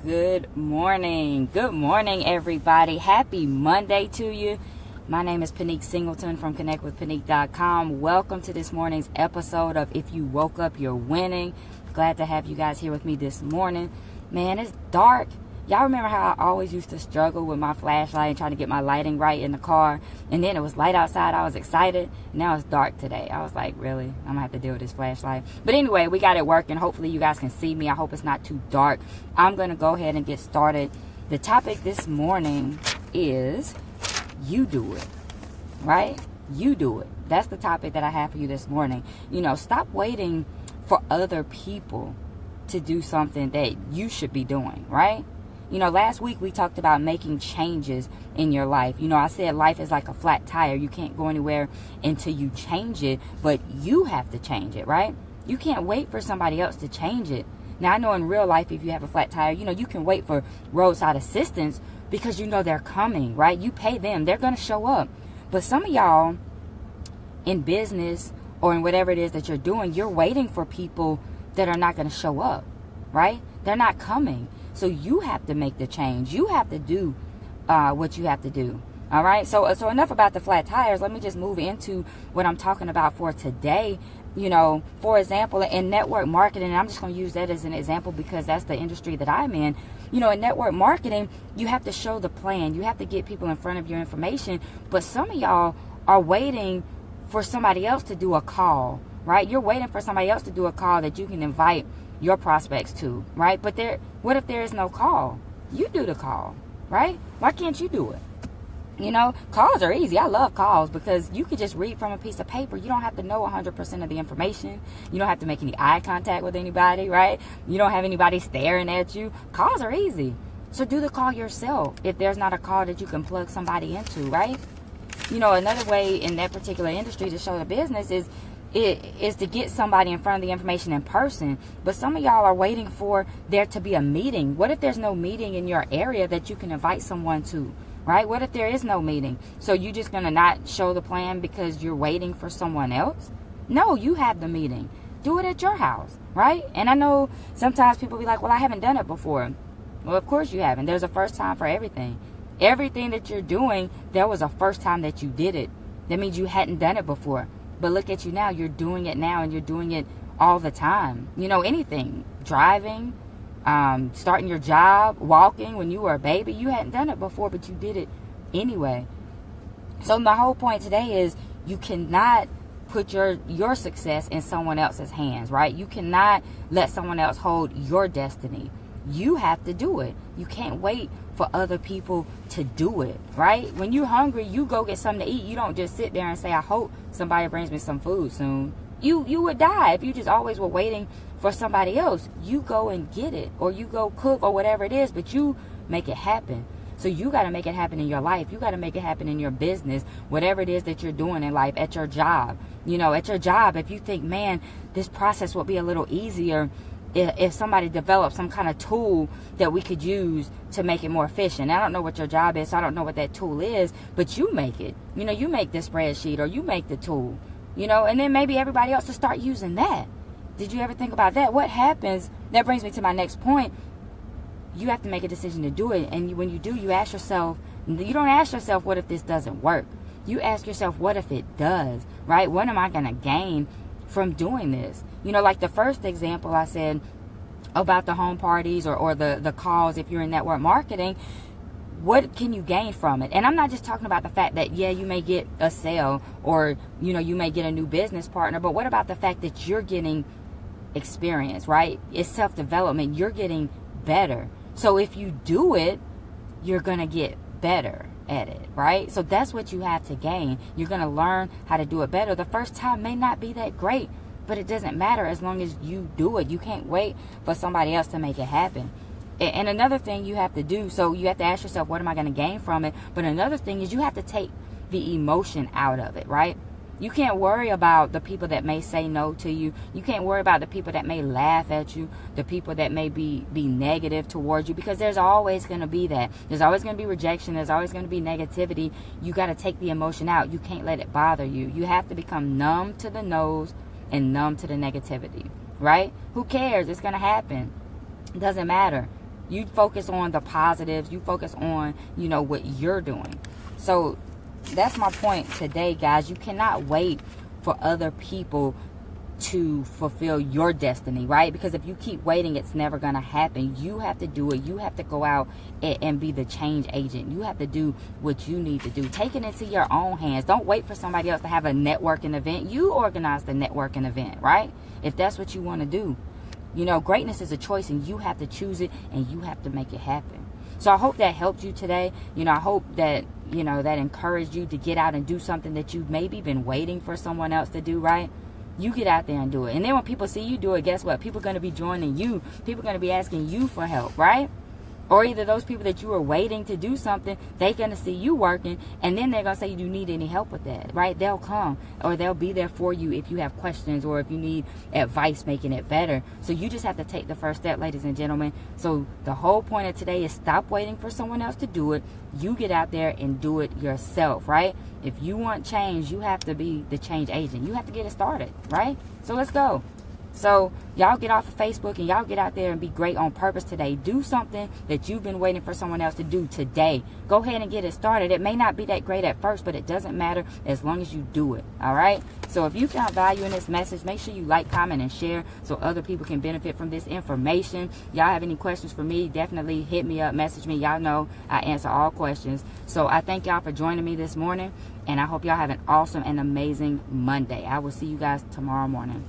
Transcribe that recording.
Good morning. Good morning, everybody. Happy Monday to you. My name is Pinique Singleton from connectwithpinique.com. Welcome to this morning's episode of If You Woke Up, You're Winning. Glad to have you guys here with me this morning. Man, it's dark. Y'all remember how I always used to struggle with my flashlight and trying to get my lighting right in the car? And then it was light outside. I was excited. Now it's dark today. I was like, really? I'm going to have to deal with this flashlight. But anyway, we got it working. Hopefully you guys can see me. I hope it's not too dark. I'm going to go ahead and get started. The topic this morning is you do it, right? You do it. That's the topic that I have for you this morning. You know, stop waiting for other people to do something that you should be doing, right? You know, last week we talked about making changes in your life. You know, I said life is like a flat tire. You can't go anywhere until you change it, but you have to change it, right? You can't wait for somebody else to change it. Now, I know in real life, if you have a flat tire, you know, you can wait for roadside assistance because you know they're coming, right? You pay them. They're going to show up. But some of y'all in business or in whatever it is that you're doing, you're waiting for people that are not going to show up, right? They're not coming. So you have to make the change. You have to do what you have to do. All right. So enough about the flat tires. Let me just move into what I'm talking about for today. You know, for example, in network marketing, and I'm just going to use that as an example because that's the industry that I'm in. You know, in network marketing, you have to show the plan. You have to get people in front of your information. But some of y'all are waiting for somebody else to do a call, right? You're waiting for somebody else to do a call that you can invite your prospects to, right? But what if there is no call? You do the call, right? Why can't you do it? You know, calls are easy. I love calls because you could just read from a piece of paper. You don't have to know 100% of the information. You don't have to make any eye contact with anybody, right? You don't have anybody staring at you. Calls are easy. So do the call yourself if there's not a call that you can plug somebody into, right? You know, another way in that particular industry to show the business is to get somebody in front of the information in person. But some of y'all are waiting for there to be a meeting. What if there's no meeting in your area that you can invite someone to, right? What if there is no meeting? So you just going to not show the plan because you're waiting for someone else? No, you have the meeting. Do it at your house, right? And I know sometimes people be like, well, I haven't done it before. Well, of course you haven't. There's a first time for everything. Everything that you're doing, there was a first time that you did it. That means you hadn't done it before. But look at you now. You're doing it now, and you're doing it all the time. You know, anything. Driving, starting your job, walking when you were a baby. You hadn't done it before, but you did it anyway. So my whole point today is you cannot put your success in someone else's hands, right? You cannot let someone else hold your destiny. You have to do it. You can't wait for other people to do it, right? When you're hungry, you go get something to eat. You don't just sit there and say, I hope somebody brings me some food soon. You would die if you just always were waiting for somebody else. You go and get it, or you go cook, or whatever it is, but you make it happen. So you got to make it happen in your life. You got to make it happen in your business, whatever it is that you're doing in life, at your job. You know, at your job, if you think, man, this process will be a little easier if somebody develops some kind of tool that we could use to make it more efficient. I don't know what your job is, so I don't know what that tool is, but you make it. You know, you make the spreadsheet or you make the tool, you know, and then maybe everybody else will start using that. Did you ever think about that? What happens? That brings me to my next point. You have to make a decision to do it. And when you do, you ask yourself, you don't ask yourself, what if this doesn't work? You ask yourself, what if it does, right? What am I going to gain from doing this? You know, like the first example I said about the home parties or the calls, if you're in network marketing, what can you gain from it? And I'm not just talking about the fact that, yeah, you may get a sale or, you know, you may get a new business partner, but what about the fact that you're getting experience, right? It's self-development. You're getting better. So if you do it, you're going to get better at it, right? So that's what you have to gain. You're going to learn how to do it better. The first time may not be that great, but it doesn't matter as long as you do it. You can't wait for somebody else to make it happen. And another thing you have to do, so you have to ask yourself, what am I going to gain from it? But another thing is you have to take the emotion out of it, right? You can't worry about the people that may say no to you. You can't worry about the people that may laugh at you, the people that may be negative towards you, because there's always going to be that. There's always going to be rejection. There's always going to be negativity. You got to take the emotion out. You can't let it bother you. You have to become numb to the no's and numb to the negativity, right? Who cares? It's going to happen. It doesn't matter. You focus on the positives. You focus on, you know, what you're doing. So that's my point today, guys. You cannot wait for other people to fulfill your destiny, right? Because if you keep waiting, it's never going to happen. You have to do it. You have to go out and be the change agent. You have to do what you need to do. Take it into your own hands. Don't wait for somebody else to have a networking event. You organize the networking event, right? If that's what you want to do. You know, greatness is a choice, and you have to choose it, and you have to make it happen. So I hope that helped you today. You know, I hope that, you know, that encouraged you to get out and do something that you've maybe been waiting for someone else to do, right? You get out there and do it. And then when people see you do it, guess what? People are going to be joining you. People are going to be asking you for help, right? Or either those people that you are waiting to do something, they're going to see you working, and then they're going to say, do you need any help with that, right? They'll come, or they'll be there for you if you have questions or if you need advice making it better. So you just have to take the first step, ladies and gentlemen. So the whole point of today is stop waiting for someone else to do it. You get out there and do it yourself, right? If you want change, you have to be the change agent. You have to get it started, right? So let's go. So y'all get off of Facebook and y'all get out there and be great on purpose today. Do something that you've been waiting for someone else to do today. Go ahead and get it started. It may not be that great at first, but it doesn't matter as long as you do it. All right? So if you found value in this message, make sure you like, comment, and share so other people can benefit from this information. Y'all have any questions for me, definitely hit me up, message me. Y'all know I answer all questions. So I thank y'all for joining me this morning, and I hope y'all have an awesome and amazing Monday. I will see you guys tomorrow morning.